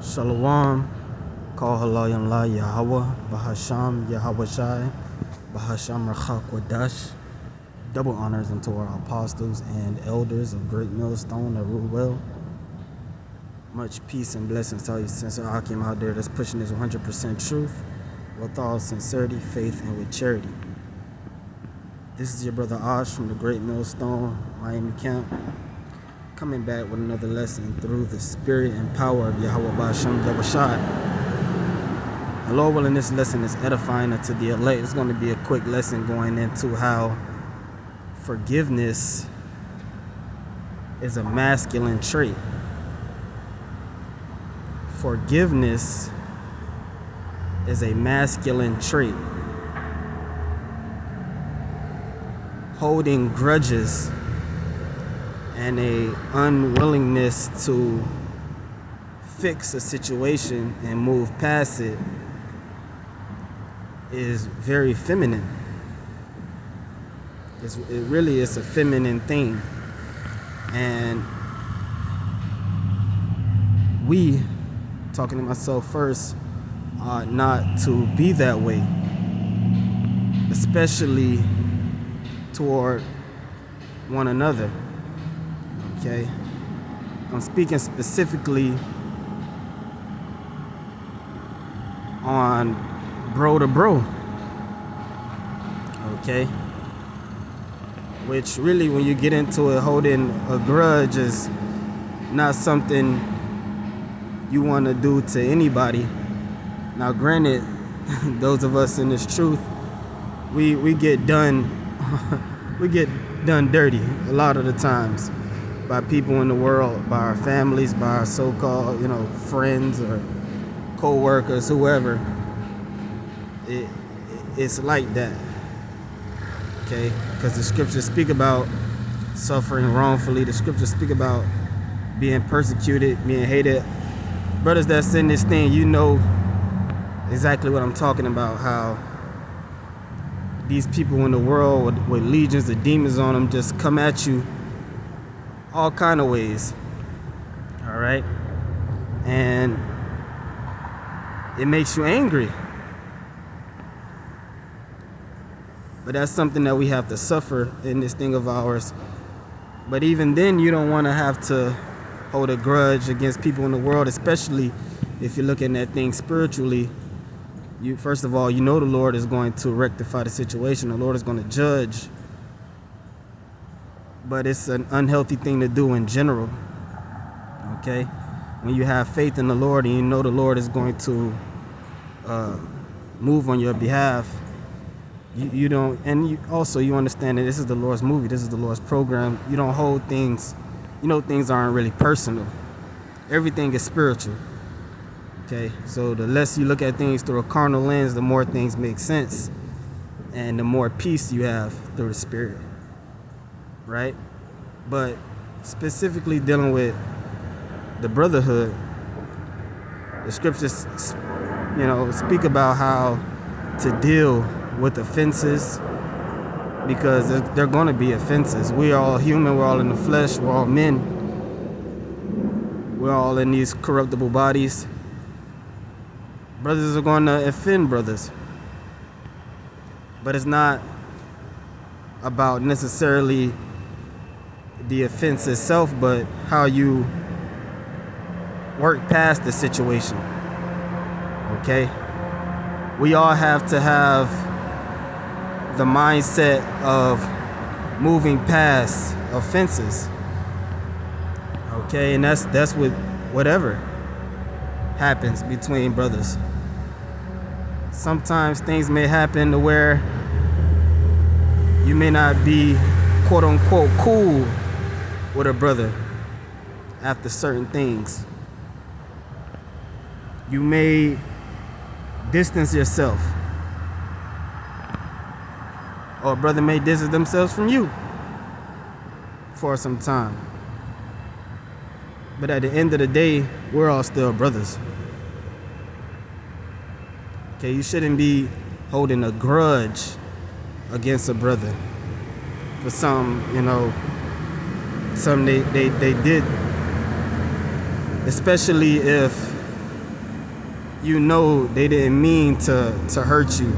Shalom, call halayim la Yahweh, Bahasham Yahweh Shai, Bahasham Rachak Wadash. Double honors unto our apostles and elders of Great Millstone that rule well. Much peace and blessings to all you sincere Akim out there that's pushing this 100% truth with all sincerity, faith, and with charity. This is your brother Ash from the Great Millstone, Miami Camp, coming back with another lesson through the spirit and power of Yahweh Ba'Shem Yahushai. The Lord willing, this lesson is edifying unto the elect. It's going to be a quick lesson going into how forgiveness is a masculine trait. Forgiveness is a masculine trait. Holding grudges and a unwillingness to fix a situation and move past it is very feminine. It really is a feminine thing. And we, talking to myself first, ought not to be that way, especially toward one another. Okay, I'm speaking specifically on bro to bro. Okay, which really, when you get into it, holding a grudge is not something you want to do to anybody. Now, granted, those of us in this truth, we get done we get done dirty a lot of the times by people in the world, by our families, by our so-called, friends or co-workers, whoever. It's like that, okay? Because the scriptures speak about suffering wrongfully. The scriptures speak about being persecuted, being hated. Brothers that's in this thing, you know exactly what I'm talking about, how these people in the world with legions of demons on them just come at you all kind of ways, all right? And it makes you angry. But that's something that we have to suffer in this thing of ours. But even then, you don't want to have to hold a grudge against people in the world, especially if you're looking at things spiritually. First of all, the Lord is going to rectify the situation. The Lord is going to judge. But it's an unhealthy thing to do in general, okay? When you have faith in the Lord and you know the Lord is going to move on your behalf, you don't, and you understand that this is the Lord's movie, this is the Lord's program. You don't hold things, things aren't really personal. Everything is spiritual, okay? So the less you look at things through a carnal lens, the more things make sense, and the more peace you have through the Spirit. Right? But specifically dealing with the brotherhood, the scriptures, speak about how to deal with offenses, because they're going to be offenses. We are all human. We're all in the flesh. We're all men. We're all in these corruptible bodies. Brothers are going to offend brothers. But it's not about necessarily the offense itself, but how you work past the situation, okay? We all have to have the mindset of moving past offenses, okay? And that's with whatever happens between brothers. Sometimes things may happen to where you may not be quote unquote cool with a brother after certain things. You may distance yourself, or a brother may distance themselves from you for some time. But at the end of the day, we're all still brothers. Okay, you shouldn't be holding a grudge against a brother for some they did, especially if you know they didn't mean to hurt you.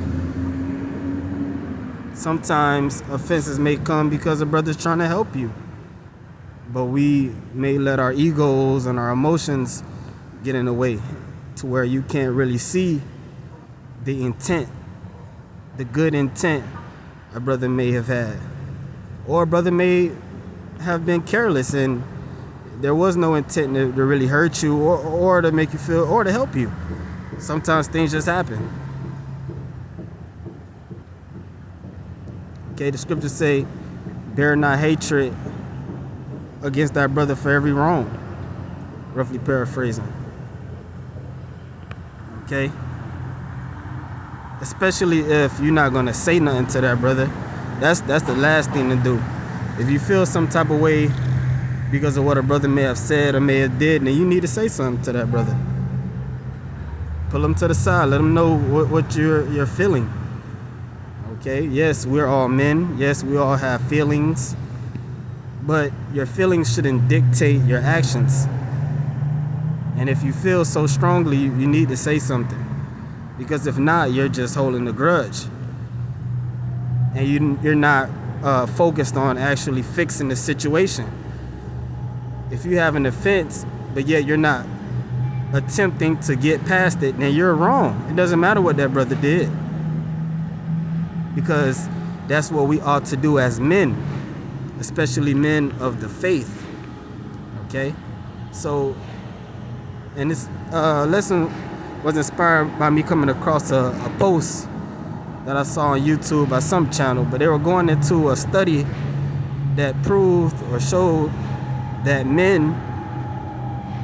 Sometimes offenses may come because a brother's trying to help you. But we may let our egos and our emotions get in the way to where you can't really see the intent, the good intent a brother may have had. Or a brother may have been careless and there was no intent to really hurt you or to make you feel or to help you. Sometimes things just happen. Okay, the scriptures say, bear not hatred against thy brother for every wrong. Roughly paraphrasing. Okay? Especially if you're not gonna say nothing to that brother. That's the last thing to do. If you feel some type of way because of what a brother may have said or may have did, then you need to say something to that brother. Pull him to the side. Let him know what you're feeling. Okay? Yes, we're all men. Yes, we all have feelings. But your feelings shouldn't dictate your actions. And if you feel so strongly, you need to say something. Because if not, you're just holding a grudge. And you're not focused on actually fixing the situation. If you have an offense, but yet you're not attempting to get past it, then you're wrong. It doesn't matter what that brother did. Because that's what we ought to do as men, especially men of the faith. Okay? So, and this lesson was inspired by me coming across a post that I saw on YouTube by some channel, but they were going into a study that proved or showed that men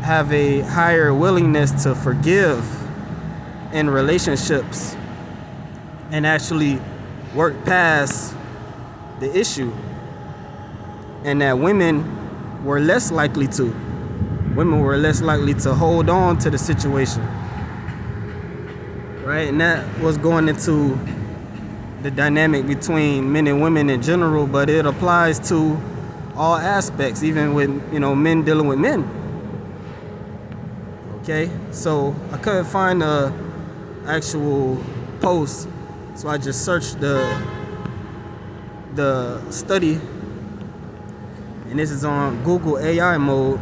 have a higher willingness to forgive in relationships and actually work past the issue, and that women were less likely to. Women were less likely to hold on to the situation, right? And that was going into the dynamic between men and women in general, but it applies to all aspects, even with men dealing with men. Okay, so I couldn't find a actual post, so I just searched the study, and this is on Google AI mode,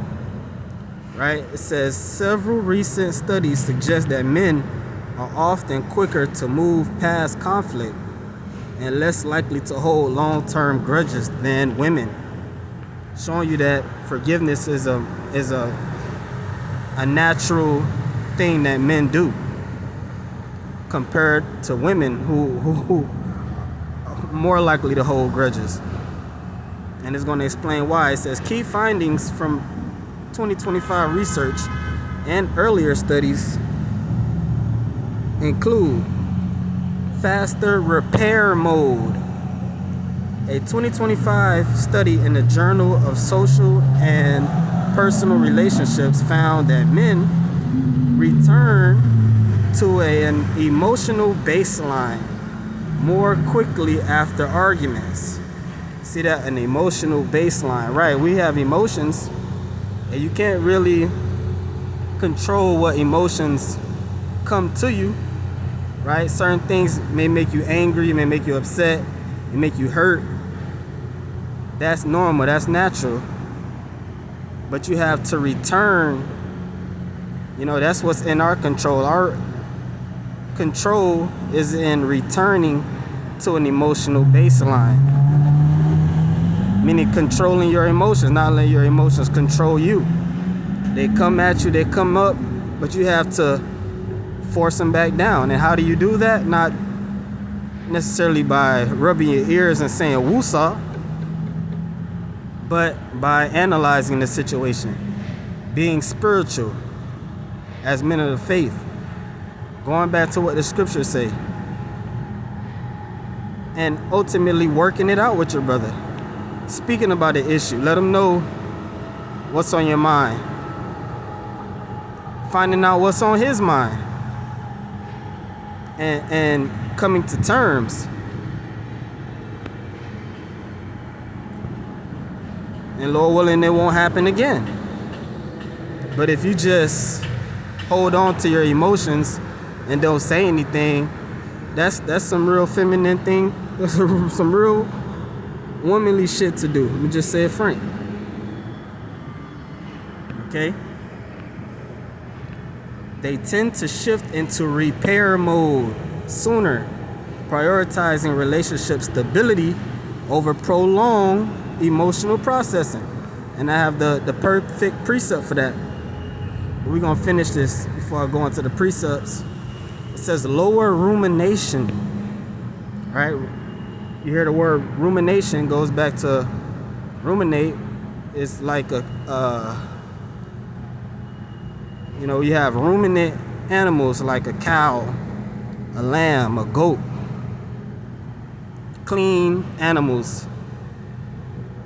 right? It says several recent studies suggest that men are often quicker to move past conflict and less likely to hold long-term grudges than women, showing you that forgiveness is a natural thing that men do compared to women who are more likely to hold grudges. And it's going to explain why. It says key findings from 2025 research and earlier studies include faster repair mode. A 2025 study in the Journal of Social and Personal Relationships found that men return to an emotional baseline more quickly after arguments. See that? An emotional baseline, right? We have emotions, and you can't really control what emotions come to you, right? Certain things may make you angry, may make you upset, may make you hurt. That's normal, that's natural. But you have to return. That's what's in our control. Our control is in returning to an emotional baseline. Meaning controlling your emotions, not letting your emotions control you. They come at you, they come up, but you have to force them back down. And how do you do that? Not necessarily by rubbing your ears and saying woosah, but by analyzing the situation, being spiritual as men of the faith, going back to what the scriptures say, and ultimately working it out with your brother, speaking about the issue. Let him know what's on your mind, finding out what's on his mind, and coming to terms. And Lord willing, it won't happen again. But if you just hold on to your emotions and don't say anything, that's some real feminine thing. That's some real womanly shit to do. Let me just say it frank. Okay? They tend to shift into repair mode sooner, prioritizing relationship stability over prolonged emotional processing. And I have the perfect precept for that. But we're going to finish this before I go into the precepts. It says lower rumination. Right? You hear the word rumination, goes back to ruminate. It's like you have ruminant animals like a cow, a lamb, a goat. Clean animals,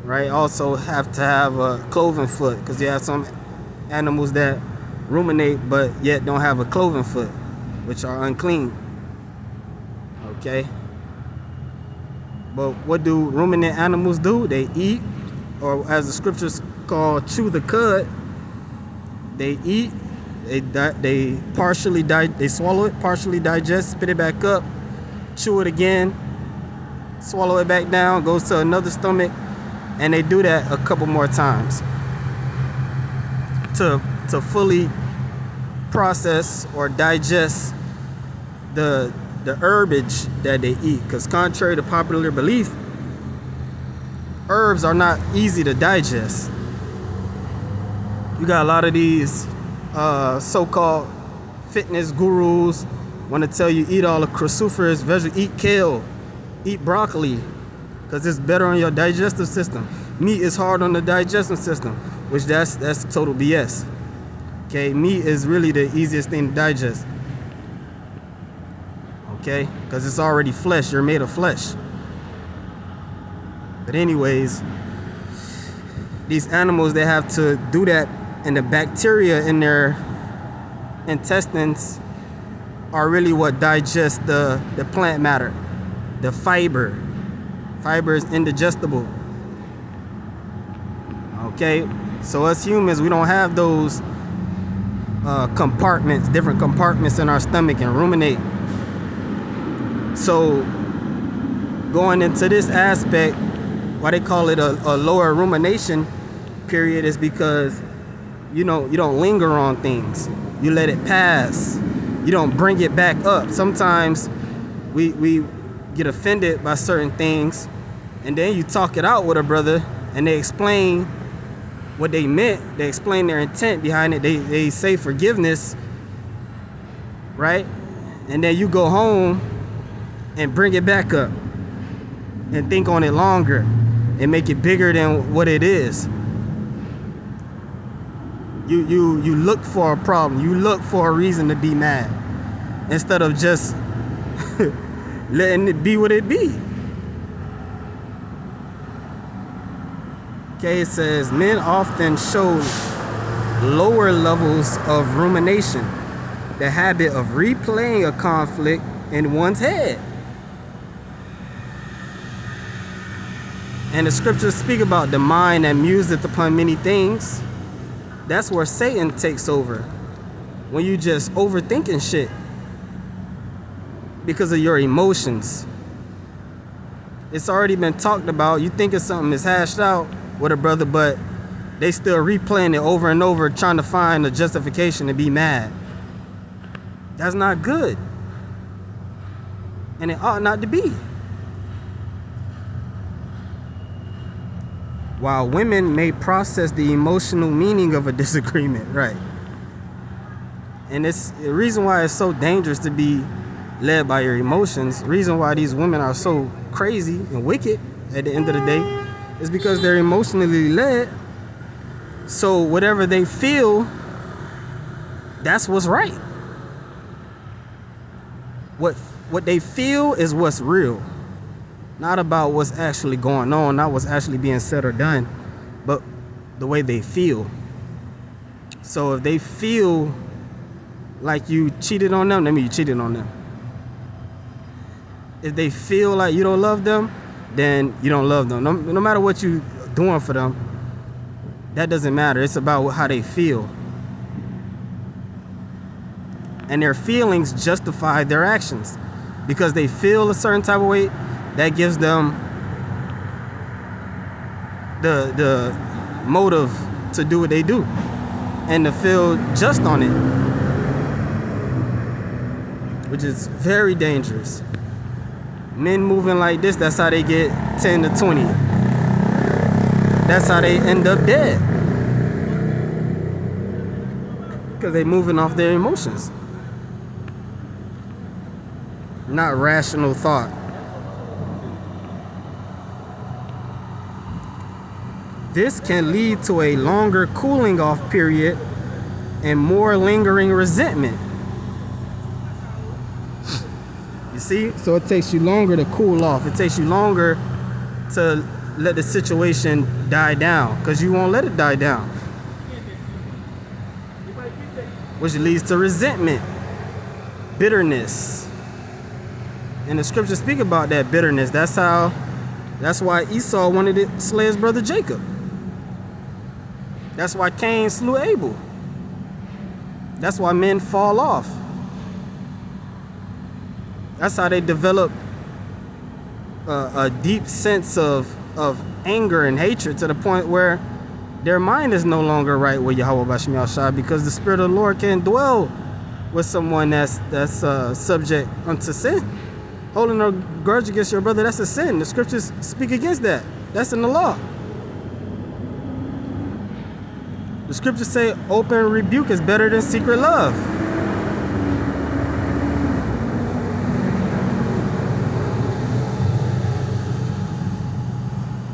right? Also have to have a cloven foot, because you have some animals that ruminate but yet don't have a cloven foot, which are unclean. Okay? But what do ruminant animals do? They eat, or as the scriptures call, chew the cud. They eat, they swallow it, partially digest, spit it back up, chew it again, swallow it back down, goes to another stomach, and they do that a couple more times to fully process or digest the herbage that they eat. Because contrary to popular belief, herbs are not easy to digest. You got a lot of these so-called fitness gurus want to tell you eat all the cruciferous vegetables, eat kale, eat broccoli, because it's better on your digestive system. Meat is hard on the digestive system, which that's total BS. Okay, meat is really the easiest thing to digest. Okay, because it's already flesh. You're made of flesh. But anyways, these animals, they have to do that, and the bacteria in their intestines are really what digests the plant matter, the fiber. Fiber is indigestible. Okay, so us humans, we don't have those compartments, different compartments in our stomach and ruminate. So going into this aspect, why they call it a lower rumination period is because you don't linger on things. You let it pass. You don't bring it back up. Sometimes we get offended by certain things, and then you talk it out with a brother, and they explain what they meant. They explain their intent behind it. They say forgiveness, right? And then you go home and bring it back up and think on it longer and make it bigger than what it is. You look for a problem. You look for a reason to be mad instead of just letting it be what it be. Okay, it says men often show lower levels of rumination, the habit of replaying a conflict in one's head. And the scriptures speak about the mind that museth upon many things. That's where Satan takes over. When you just overthinking shit because of your emotions. It's already been talked about. You thinking something is hashed out with a brother, but they still replaying it over and over, trying to find a justification to be mad. That's not good. And it ought not to be. While women may process the emotional meaning of a disagreement, right? And it's the reason why it's so dangerous to be led by your emotions. The reason why these women are so crazy and wicked at the end of the day is because they're emotionally led. So whatever they feel, that's what's right. What they feel is what's real. Not about what's actually going on, not what's actually being said or done, but the way they feel. So if they feel like you cheated on them, that means you cheated on them. If they feel like you don't love them, then you don't love them. No matter what you're doing for them, that doesn't matter. It's about how they feel. and their feelings justify their actions because they feel a certain type of way. That gives them the motive to do what they do and to feel just on it, which is very dangerous. Men moving like this, that's how they get 10 to 20. That's how they end up dead, because they moving off their emotions, not rational thought. This can lead to a longer cooling off period and more lingering resentment. You see? So it takes you longer to cool off. It takes you longer to let the situation die down, because you won't let it die down, which leads to resentment, bitterness. And the scriptures speak about that bitterness. That's why Esau wanted to slay his brother Jacob. That's why Cain slew Abel. That's why men fall off. That's how they develop a deep sense of anger and hatred, to the point where their mind is no longer right with Yahweh Bashim Yahshua, because the Spirit of the Lord can't dwell with someone that's subject unto sin. Holding a grudge against your brother, that's a sin. The scriptures speak against that. That's in the law. The scriptures say open rebuke is better than secret love.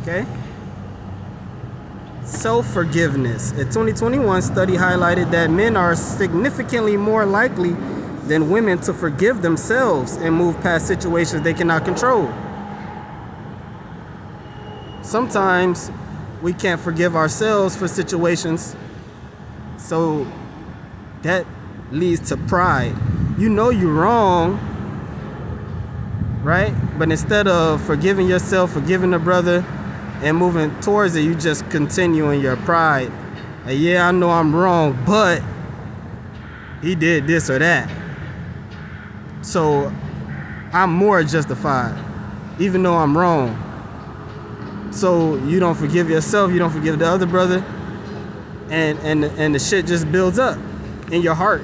Okay? Self-forgiveness. A 2021 study highlighted that men are significantly more likely than women to forgive themselves and move past situations they cannot control. Sometimes we can't forgive ourselves for situations, so that leads to pride. You know you're wrong, right? But instead of forgiving yourself, forgiving a brother, and moving towards it, you just continue in your pride. And yeah, I know I'm wrong, but he did this or that, so I'm more justified, even though I'm wrong. So you don't forgive yourself, you don't forgive the other brother, and the shit just builds up in your heart,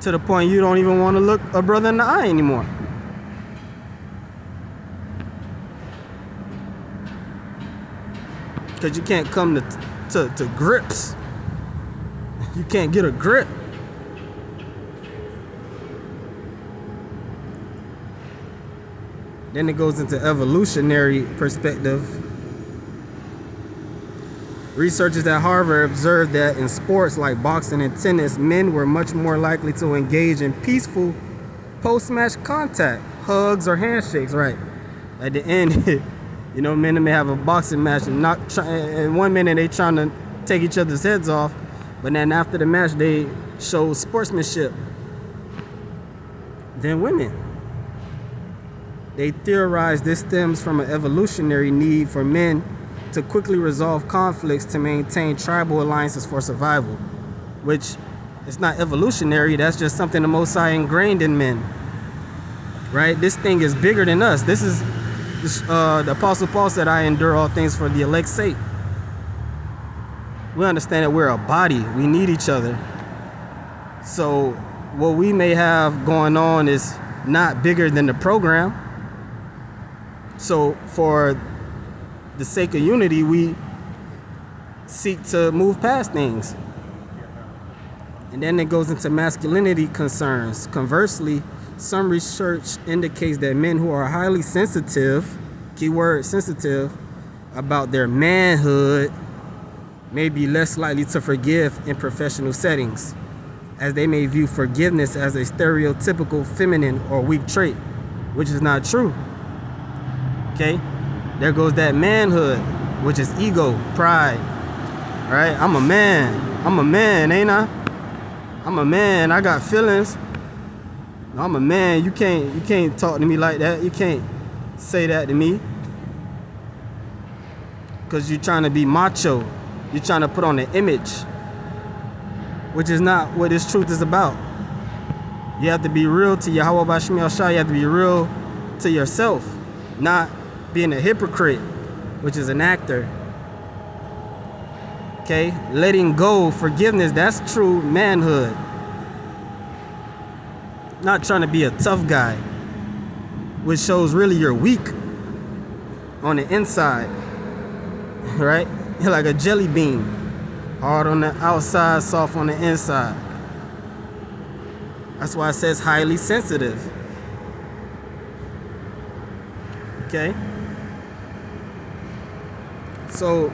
to the point you don't even want to look a brother in the eye anymore. Because you can't come to grips. You can't get a grip. Then it goes into evolutionary perspective. Researchers at Harvard observed that in sports like boxing and tennis, men were much more likely to engage in peaceful post-match contact, hugs or handshakes, right? At the end, you know, men may have a boxing match and 1 minute they trying to take each other's heads off, but then after the match they show sportsmanship. Then women. They theorize this stems from an evolutionary need for men to quickly resolve conflicts to maintain tribal alliances for survival, which is not evolutionary. That's just something the Most High ingrained in men, right? This thing is bigger than us. The Apostle Paul said, I endure all things for the elect's sake. We understand that we're a body. We need each other. So what we may have going on is not bigger than the program. So for the sake of unity, we seek to move past things. And then it goes into masculinity concerns. Conversely, some research indicates that men who are highly sensitive, keyword sensitive, about their manhood may be less likely to forgive in professional settings, as they may view forgiveness as a stereotypical feminine or weak trait, which is not true. Okay? There goes that manhood, which is ego, pride, right? I'm a man, ain't I? I'm a man, I got feelings. I'm a man, you can't talk to me like that. You can't say that to me. Because you're trying to be macho. You're trying to put on an image, which is not what this truth is about. You have to be real to Yahweh Bashmi Al-Shah. You have to be real to yourself, not being a hypocrite, which is an actor. Okay? Letting go, forgiveness, that's true manhood. Not trying to be a tough guy, which shows really you're weak on the inside, right? You're like a jelly bean, hard on the outside, soft on the inside. That's why it says highly sensitive. Okay? So,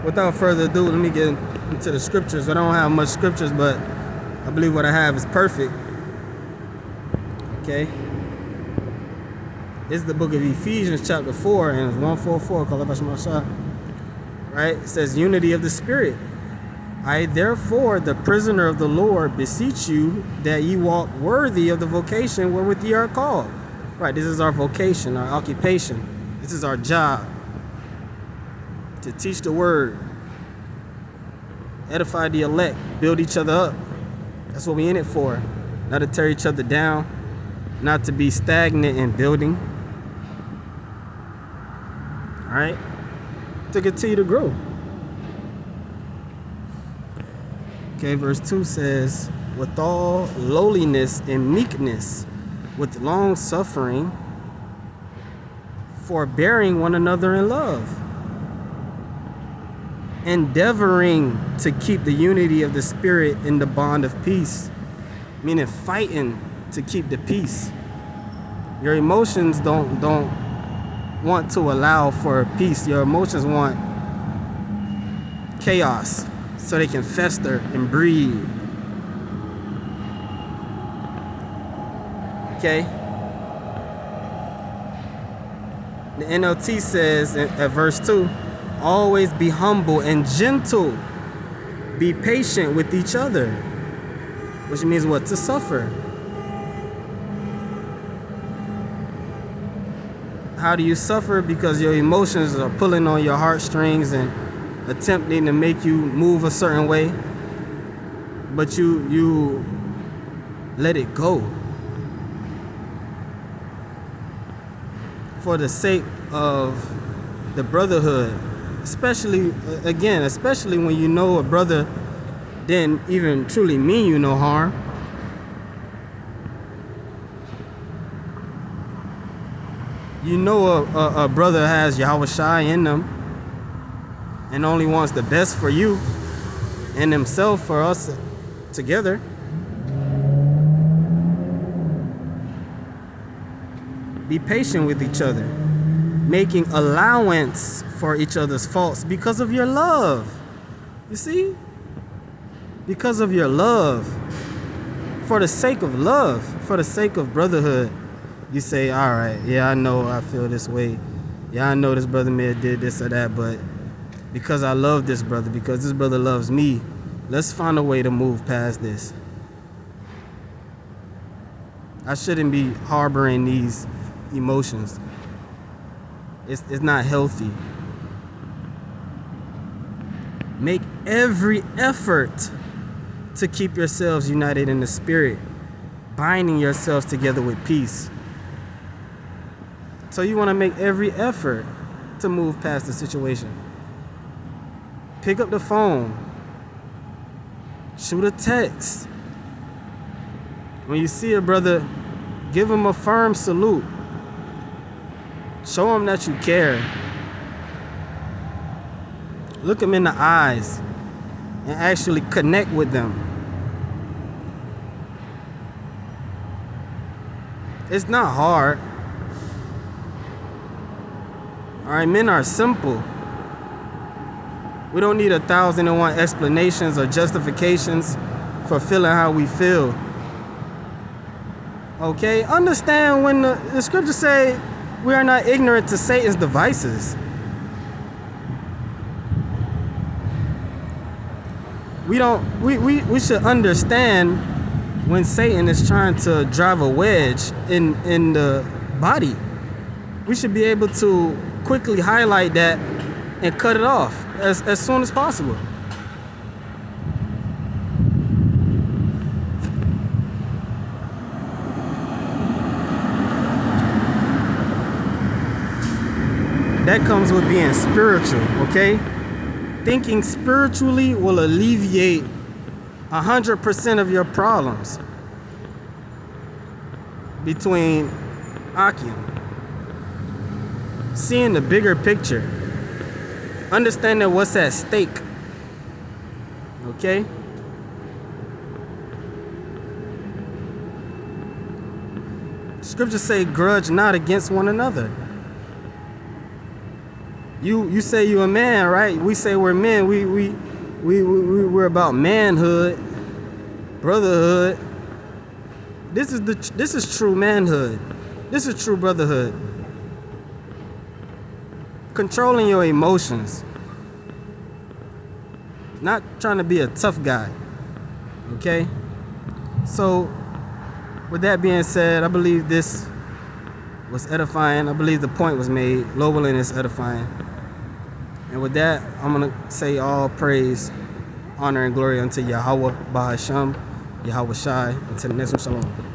without further ado, let me get into the scriptures. I don't have much scriptures, but I believe what I have is perfect. Okay? This is the book of Ephesians, chapter 4, and it's 144, right? It says, unity of the Spirit. I, therefore, the prisoner of the Lord, beseech you that ye walk worthy of the vocation wherewith ye are called. Right, this is our vocation, our occupation. This is our job. To teach the word, edify the elect, build each other up. That's what we're in it for. Not to tear each other down, not to be stagnant in building. All right? To continue to grow. Okay, verse 2 says, with all lowliness and meekness, with long suffering, forbearing one another in love, endeavoring to keep the unity of the Spirit in the bond of peace, meaning fighting to keep the peace. Your emotions don't want to allow for peace. Your emotions want chaos so they can fester and breed. Okay? The NLT says at verse 2, always be humble and gentle. Be patient with each other. Which means what? To suffer. How do you suffer? Because your emotions are pulling on your heartstrings and attempting to make you move a certain way. But you let it go. For the sake of the brotherhood. Especially when you know a brother didn't even truly mean you no harm. You know a brother has Yahweh Shai in them and only wants the best for you and himself, for us together. Be patient with each other, making allowance for each other's faults because of your love. You see? Because of your love. For the sake of love, for the sake of brotherhood, you say, all right, yeah, I know I feel this way. Yeah, I know this brother may have did this or that, but because I love this brother, because this brother loves me, let's find a way to move past this. I shouldn't be harboring these emotions. It's not healthy. Make every effort to keep yourselves united in the Spirit, binding yourselves together with peace. So you want to make every effort to move past the situation. Pick up the phone. Shoot a text. When you see a brother, give him a firm salute. Show him that you care. Look him in the eyes and actually connect with them. It's not hard. All right, men are simple. We don't need 1,001 explanations or justifications for feeling how we feel. Okay, understand when the scriptures say we are not ignorant to Satan's devices. We should understand when Satan is trying to drive a wedge in the body. We should be able to quickly highlight that and cut it off as soon as possible. That comes with being spiritual, okay? Thinking spiritually will alleviate 100% of your problems between Akim. Seeing the bigger picture. Understanding what's at stake. Okay? Scriptures say, grudge not against one another. You say you're a man, right? We say we're men. We're about manhood, brotherhood. This is true manhood. This is true brotherhood. Controlling your emotions. Not trying to be a tough guy. Okay? So, with that being said, I believe this was edifying. I believe the point was made. Lowering is edifying. And with that, I'm going to say all praise, honor, and glory unto Yahweh, Bahasham, Yahweh Shai. Until the next one, shalom.